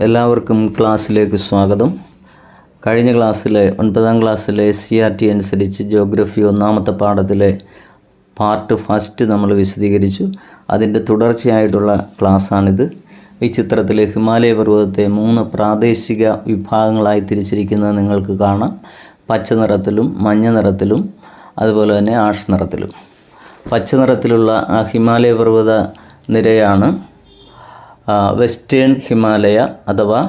എല്ലാവർക്കും ക്ലാസ്സിലേക്ക് സ്വാഗതം. കഴിഞ്ഞ ക്ലാസ്സിലെ 9ാം ക്ലാസ്സിലെ CRT അനുസരിച്ച് ജിയോഗ്രഫി ഒന്നാമത്തെ പാഠത്തിലെ പാർട്ട് ഫസ്റ്റ് നമ്മൾ വിശദീകരിച്ചു. അതിൻ്റെ തുടർച്ചയായിട്ടുള്ള ക്ലാസ്സാണിത്. ഈ ചിത്രത്തിൽ ഹിമാലയ പർവ്വതത്തെ 3 പ്രാദേശിക വിഭാഗങ്ങളായി തിരിച്ചിരിക്കുന്നത് നിങ്ങൾക്ക് കാണാം. പച്ച നിറത്തിലും മഞ്ഞ നിറത്തിലും അതുപോലെ തന്നെ ആഷ് നിറത്തിലും. പച്ച നിറത്തിലുള്ള ആ ഹിമാലയ പർവ്വത നിരയാണ് വെസ്റ്റേൺ ഹിമാലയ അഥവാ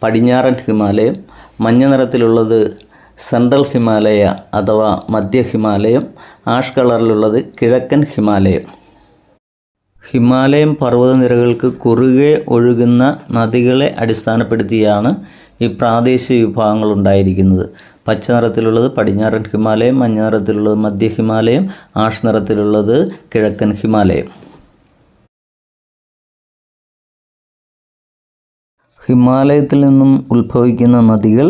പടിഞ്ഞാറൻ ഹിമാലയം. മഞ്ഞ നിറത്തിലുള്ളത് സെൻട്രൽ ഹിമാലയ അഥവാ മധ്യ ഹിമാലയം. ആഷ് കളറിലുള്ളത് കിഴക്കൻ ഹിമാലയം. ഹിമാലയം പർവ്വതനിരകൾക്ക് കുറുകെ ഒഴുകുന്ന നദികളെ അടിസ്ഥാനപ്പെടുത്തിയാണ് ഈ പ്രാദേശിക വിഭാഗങ്ങൾ ഉണ്ടായിരിക്കുന്നത്. പച്ച നിറത്തിലുള്ളത് പടിഞ്ഞാറൻ ഹിമാലയം, മഞ്ഞ നിറത്തിലുള്ളത് മധ്യ ഹിമാലയം, ആഷ് നിറത്തിലുള്ളത് കിഴക്കൻ ഹിമാലയം. ഹിമാലയത്തിൽ നിന്നും ഉത്ഭവിക്കുന്ന നദികൾ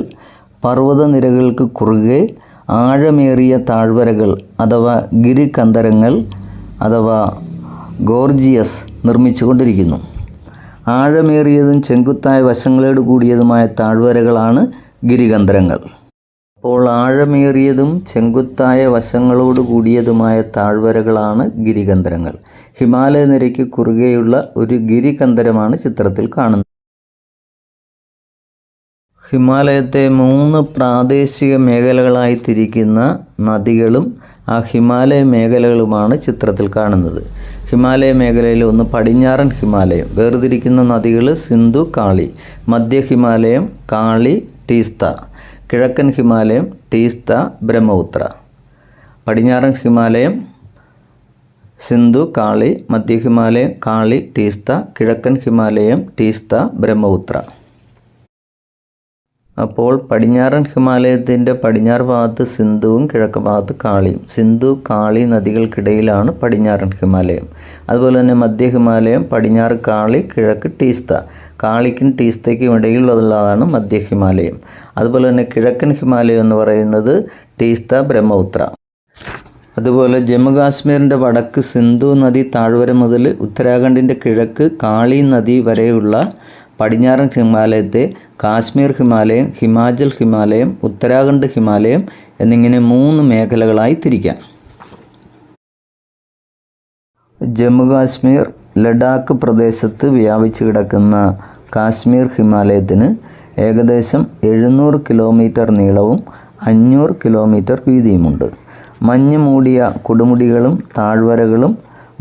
പർവ്വതനിരകൾക്ക് കുറുകെ ആഴമേറിയ താഴ്വരകൾ അഥവാ ഗിരികന്ധരങ്ങൾ അഥവാ ഗോർജിയസ് നിർമ്മിച്ചുകൊണ്ടിരിക്കുന്നു. ആഴമേറിയതും ചെങ്കുത്തായ വശങ്ങളോട് കൂടിയതുമായ താഴ്വരകളാണ് ഗിരികന്ധരങ്ങൾ. അപ്പോൾ ആഴമേറിയതും ചെങ്കുത്തായ വശങ്ങളോട് കൂടിയതുമായ താഴ്വരകളാണ് ഗിരികന്ധരങ്ങൾ. ഹിമാലയ നിരയ്ക്ക് കുറുകെയുള്ള ഒരു ഗിരികന്ധരമാണ് ചിത്രത്തിൽ കാണുന്നത്. ഹിമാലയത്തെ 3 പ്രാദേശിക മേഖലകളായി തിരിക്കുന്ന നദികളും ആ ഹിമാലയ മേഖലകളുമാണ് ചിത്രത്തിൽ കാണുന്നത്. ഹിമാലയ മേഖലയിൽ ഒന്ന് പടിഞ്ഞാറൻ ഹിമാലയം. വേർതിരിക്കുന്ന നദികൾ സിന്ധു, കാളി. മധ്യ ഹിമാലയം കാളി, ടീസ്ത. കിഴക്കൻ ഹിമാലയം ടീസ്ത, ബ്രഹ്മപുത്ര. പടിഞ്ഞാറൻ ഹിമാലയം സിന്ധു, കാളി. മധ്യ ഹിമാലയം കാളി, ടീസ്ത. കിഴക്കൻ ഹിമാലയം ടീസ്ത, ബ്രഹ്മപുത്ര. അപ്പോൾ പടിഞ്ഞാറൻ ഹിമാലയത്തിൻ്റെ പടിഞ്ഞാറ് ഭാഗത്ത് സിന്ധുവും കിഴക്ക് ഭാഗത്ത് കാളിയും. സിന്ധു കാളി നദികൾക്കിടയിലാണ് പടിഞ്ഞാറൻ ഹിമാലയം. അതുപോലെ തന്നെ മധ്യ ഹിമാലയം പടിഞ്ഞാറ് കാളി, കിഴക്ക് ടീസ്ത. കാളിക്കും ടീസ്തയ്ക്കും ഇടയിലുള്ളതാണ് മധ്യ ഹിമാലയം. അതുപോലെ തന്നെ കിഴക്കൻ ഹിമാലയം എന്ന് പറയുന്നത് ടീസ്ത, ബ്രഹ്മപുത്ര. അതുപോലെ ജമ്മു കാശ്മീരിൻ്റെ വടക്ക് സിന്ധു നദി താഴ്വര മുതൽ ഉത്തരാഖണ്ഡിൻ്റെ കിഴക്ക് കാളി നദി വരെയുള്ള പടിഞ്ഞാറൻ ഹിമാലയത്തെ കാശ്മീർ ഹിമാലയം, ഹിമാചൽ ഹിമാലയം, ഉത്തരാഖണ്ഡ് ഹിമാലയം എന്നിങ്ങനെ 3 മേഖലകളായി തിരിക്കാം. ജമ്മു കാശ്മീർ, ലഡാക്ക് പ്രദേശത്ത് വ്യാപിച്ചു കിടക്കുന്ന കാശ്മീർ ഹിമാലയത്തിന് ഏകദേശം 700 കിലോമീറ്റർ നീളവും 500 കിലോമീറ്റർ വീതിയുമുണ്ട്. മഞ്ഞ് മൂടിയ കൊടുമുടികളും താഴ്വരകളും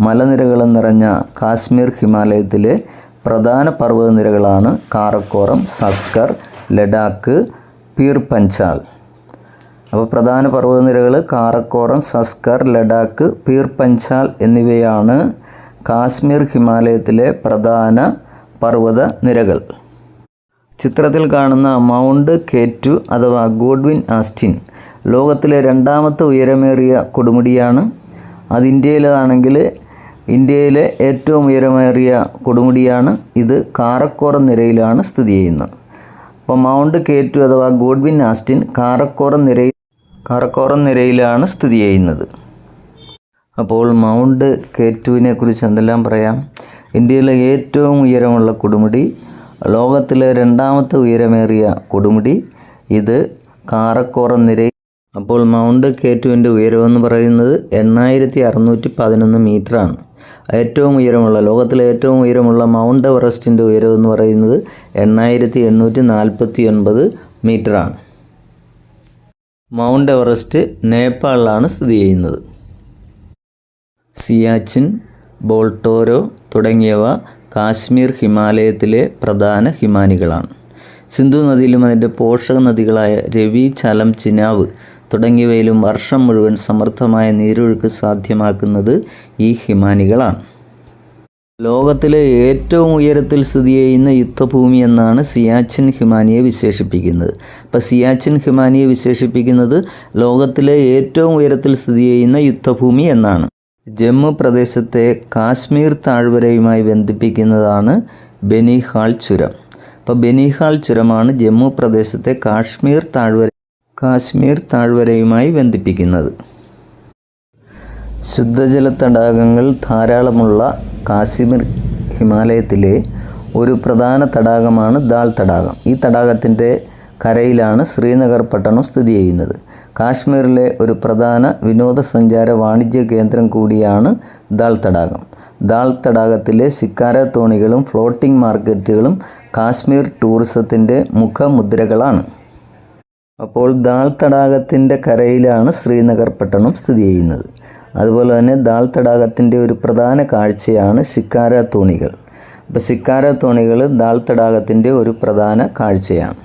മലനിരകളും നിറഞ്ഞ കാശ്മീർ ഹിമാലയത്തിലെ പ്രധാന പർവ്വതനിരകളാണ് കാറക്കോറം, സസ്കർ, ലഡാക്ക്, പീർ പഞ്ചാൽ. അപ്പോൾ പ്രധാന പർവ്വതനിരകൾ കാറക്കോറം, സസ്കർ, ലഡാക്ക്, പീർ പഞ്ചാൽ എന്നിവയാണ് കാശ്മീർ ഹിമാലയത്തിലെ പ്രധാന പർവ്വത നിരകൾ. ചിത്രത്തിൽ കാണുന്ന മൗണ്ട് കെ2 അഥവാ ഗോഡ്വിൻ ആസ്റ്റിൻ ലോകത്തിലെ 2ാമത്തെ ഉയരമേറിയ കൊടുമുടിയാണ്. അത് ഇന്ത്യയിലെ ഏറ്റവും ഉയരമേറിയ കൊടുമുടിയാണ്. ഇത് കാറക്കോറം നിരയിലാണ് സ്ഥിതി ചെയ്യുന്നത്. അപ്പോൾ മൗണ്ട് കെ2 അഥവാ ഗോഡ്വിൻ ആസ്റ്റിൻ കാറക്കോറം നിരയിലാണ് സ്ഥിതി ചെയ്യുന്നത്. അപ്പോൾ മൗണ്ട് കെ2വിനെ കുറിച്ച് എന്തെല്ലാം പറയാം? ഇന്ത്യയിലെ ഏറ്റവും ഉയരമുള്ള കൊടുമുടി, ലോകത്തിലെ 2ാമത്തെ ഉയരമേറിയ കൊടുമുടി, ഇത് കാറക്കോറം നിര. അപ്പോൾ മൗണ്ട് കെ2വിൻ്റെ ഉയരമെന്ന് പറയുന്നത് 8611 മീറ്ററാണ്. ലോകത്തിലെ ഏറ്റവും ഉയരമുള്ള മൗണ്ട് എവറസ്റ്റിൻ്റെ ഉയരം എന്ന് പറയുന്നത് 8849 മീറ്ററാണ്. മൗണ്ട് എവറസ്റ്റ് നേപ്പാളിലാണ് സ്ഥിതി ചെയ്യുന്നത്. സിയാച്ചിൻ, ബോൾട്ടോരോ തുടങ്ങിയവ കാശ്മീർ ഹിമാലയത്തിലെ പ്രധാന ഹിമാനികളാണ്. സിന്ധു നദിയിലും അതിൻ്റെ പോഷക നദികളായ രവി, ചലം, ചിനാവ് തുടങ്ങിയവയിലും വർഷം മുഴുവൻ സമൃദ്ധമായ നീരൊഴുക്ക് സാധ്യമാക്കുന്നത് ഈ ഹിമാനികളാണ്. ലോകത്തിലെ ഏറ്റവും ഉയരത്തിൽ സ്ഥിതി ചെയ്യുന്ന യുദ്ധഭൂമി എന്നാണ് സിയാച്ചിൻ ഹിമാനിയെ വിശേഷിപ്പിക്കുന്നത്. അപ്പോൾ സിയാച്ചിൻ ഹിമാനിയെ വിശേഷിപ്പിക്കുന്നത് ലോകത്തിലെ ഏറ്റവും ഉയരത്തിൽ സ്ഥിതി ചെയ്യുന്ന യുദ്ധഭൂമി എന്നാണ്. ജമ്മു പ്രദേശത്തെ കാശ്മീർ താഴ്വരയുമായി ബന്ധിപ്പിക്കുന്നതാണ് ബനിഹാൾ ചുരം. അപ്പോൾ ബനിഹാൾ ചുരമാണ് ജമ്മു പ്രദേശത്തെ കാശ്മീർ താഴ്വരയുമായി ബന്ധിപ്പിക്കുന്നത്. ശുദ്ധജല തടാകങ്ങൾ ധാരാളമുള്ള കാശ്മീർ ഹിമാലയത്തിലെ ഒരു പ്രധാന തടാകമാണ് ദാൽ തടാകം. ഈ തടാകത്തിൻ്റെ കരയിലാണ് ശ്രീനഗർ പട്ടണം സ്ഥിതി ചെയ്യുന്നത്. കാശ്മീരിലെ ഒരു പ്രധാന വിനോദസഞ്ചാര വാണിജ്യ കേന്ദ്രം കൂടിയാണ് ദാൽ തടാകം. ദാൽ തടാകത്തിലെ ശിക്കാര തോണികളും ഫ്ലോട്ടിംഗ് മാർക്കറ്റുകളും കാശ്മീർ ടൂറിസത്തിൻ്റെ മുഖമുദ്രകളാണ്. അപ്പോൾ ദാൽ തടാകത്തിൻ്റെ കരയിലാണ് ശ്രീനഗർ പട്ടണം സ്ഥിതി ചെയ്യുന്നത്. അതുപോലെ തന്നെ ദാൽ തടാകത്തിൻ്റെ ഒരു പ്രധാന കാഴ്ചയാണ് ശിക്കാര തോണികൾ. അപ്പോൾ ശിക്കാര തോണികൾ ദാൽ തടാകത്തിൻ്റെ ഒരു പ്രധാന കാഴ്ചയാണ്.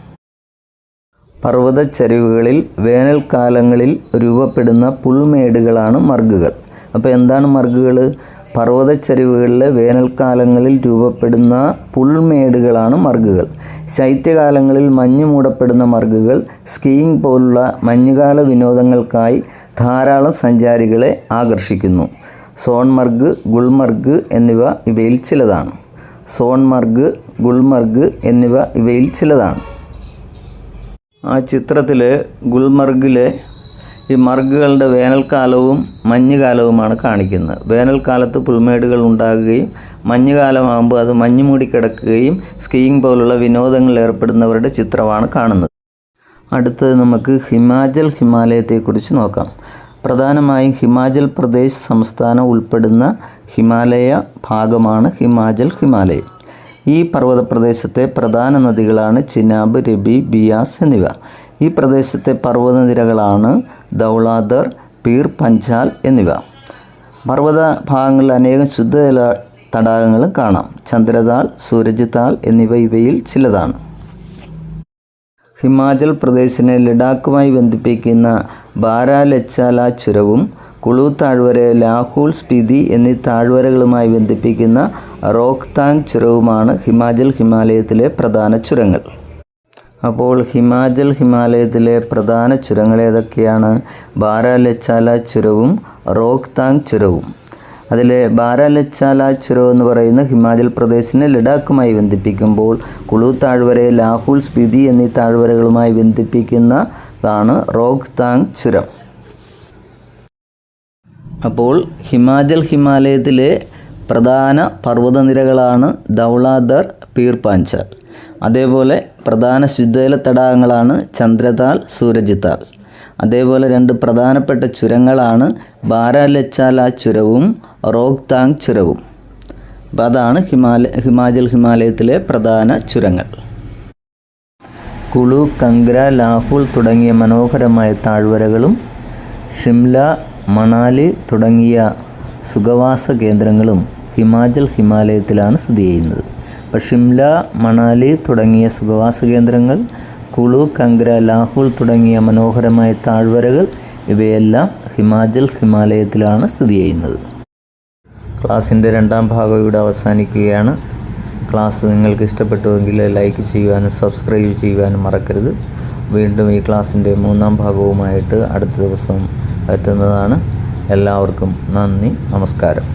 പർവ്വതച്ചരിവുകളിൽ വേനൽക്കാലങ്ങളിൽ രൂപപ്പെടുന്ന പുൽമേടുകളാണ് മർഗുകൾ. അപ്പോൾ എന്താണ് മർഗുകൾ? പർവ്വതച്ചരിവുകളിലെ വേനൽക്കാലങ്ങളിൽ രൂപപ്പെടുന്ന പുൽമേടുകളാണ് മർഗുകൾ. ശൈത്യകാലങ്ങളിൽ മഞ്ഞ് മൂടപ്പെടുന്ന മർഗുകൾ സ്കീയിങ് പോലുള്ള മഞ്ഞുകാല വിനോദങ്ങൾക്കായി ധാരാളം സഞ്ചാരികളെ ആകർഷിക്കുന്നു. സോൺമർഗ്, ഗുൽമർഗ് എന്നിവ ഇവയിൽ ചിലതാണ്. സോൺമർഗ്, ഗുൽമർഗ് എന്നിവ ഇവയിൽ ചിലതാണ്. ആ ചിത്രത്തിൽ ഗുൽമർഗിലെ ഈ മർഗുകളുടെ വേനൽക്കാലവും മഞ്ഞുകാലവുമാണ് കാണിക്കുന്നത്. വേനൽക്കാലത്ത് പുൽമേടുകൾ ഉണ്ടാകുകയും മഞ്ഞുകാലമാകുമ്പോൾ അത് മഞ്ഞ് മൂടിക്കിടക്കുകയും സ്കീയിങ് പോലുള്ള വിനോദങ്ങളിൽ ഏർപ്പെടുന്നവരുടെ ചിത്രമാണ് കാണുന്നത്. അടുത്തത് നമുക്ക് ഹിമാലയത്തെക്കുറിച്ച് നോക്കാം. പ്രധാനമായും ഹിമാചൽ പ്രദേശ് സംസ്ഥാനം ഉൾപ്പെടുന്ന ഹിമാലയ ഭാഗമാണ് ഹിമാലയം. ഈ പർവ്വത പ്രദേശത്തെ പ്രധാന നദികളാണ് ചിനാബ്, രബി, ബിയാസ് എന്നിവ. ഈ പ്രദേശത്തെ പർവ്വതനിരകളാണ് ധൗളാധർ, പീർ പഞ്ചാൽ എന്നിവ. പർവ്വത ഭാഗങ്ങളിൽ അനേകം ശുദ്ധജല തടാകങ്ങളും കാണാം. ചന്ദ്രതാൽ, സൂരജ് താൽ എന്നിവ ഇവയിൽ ചിലതാണ്. ഹിമാചൽ പ്രദേശിനെ ലഡാക്കുമായി ബന്ധിപ്പിക്കുന്ന ബാരാലച്ചാല ചുരവും കുളു താഴ്വരയെ ലാഹുൽ, സ്പിതി എന്നീ താഴ്വരകളുമായി ബന്ധിപ്പിക്കുന്ന റോഹ്താങ് ചുരവുമാണ് ഹിമാലയത്തിലെ പ്രധാന ചുരങ്ങൾ. അപ്പോൾ ഹിമാലയത്തിലെ പ്രധാന ചുരങ്ങൾ ഏതൊക്കെയാണ്? ബാരാലച്ചാല ചുരവും റോഹ്താങ് ചുരവും. അതിൽ ബാരാലച്ചാല ചുരം എന്ന് പറയുന്ന ഹിമാചൽ പ്രദേശിനെ ലഡാക്കുമായി ബന്ധിപ്പിക്കുമ്പോൾ കുളു താഴ്വരയെ ലാഹുൽ, സ്പിതി എന്നീ താഴ്വരകളുമായി ബന്ധിപ്പിക്കുന്നതാണ് റോഹ്താങ് ചുരം. അപ്പോൾ ഹിമാലയത്തിലെ പ്രധാന പർവ്വതനിരകളാണ് ധൗളാധർ, പീർ പാഞ്ചാൽ. അതേപോലെ പ്രധാന ശുദ്ധജല തടാകങ്ങളാണ് ചന്ദ്രതാൽ, സൂരജ് താൽ. അതേപോലെ രണ്ട് പ്രധാനപ്പെട്ട ചുരങ്ങളാണ് ബാരാലച്ചാല ചുരവും റോഹ്താങ് ചുരവും. അപ്പോൾ അതാണ് ഹിമാലയത്തിലെ പ്രധാന ചുരങ്ങൾ. കുളു, കംഗ്ര, ലാഹുൽ തുടങ്ങിയ മനോഹരമായ താഴ്വരകളും ഷിംല, മണാലി തുടങ്ങിയ സുഖവാസ കേന്ദ്രങ്ങളും ഹിമാലയത്തിലാണ് സ്ഥിതി ചെയ്യുന്നത്. അപ്പോൾ ഷിംല, മണാലി തുടങ്ങിയ സുഖവാസ കേന്ദ്രങ്ങൾ, കുളു, കംഗ്ര, ലാഹുൽ തുടങ്ങിയ മനോഹരമായ താഴ്വരകൾ ഇവയെല്ലാം ഹിമാലയത്തിലാണ് സ്ഥിതി ചെയ്യുന്നത്. ക്ലാസ്സിൻ്റെ രണ്ടാം ഭാഗം ഇവിടെ അവസാനിക്കുകയാണ്. ക്ലാസ് നിങ്ങൾക്ക് ഇഷ്ടപ്പെട്ടുവെങ്കിൽ ലൈക്ക് ചെയ്യുവാനും സബ്സ്ക്രൈബ് ചെയ്യുവാനും മറക്കരുത്. വീണ്ടും ഈ ക്ലാസ്സിൻ്റെ മൂന്നാം ഭാഗവുമായിട്ട് അടുത്ത ദിവസം എത്തുന്നതാണ്. എല്ലാവർക്കും നന്ദി, നമസ്കാരം.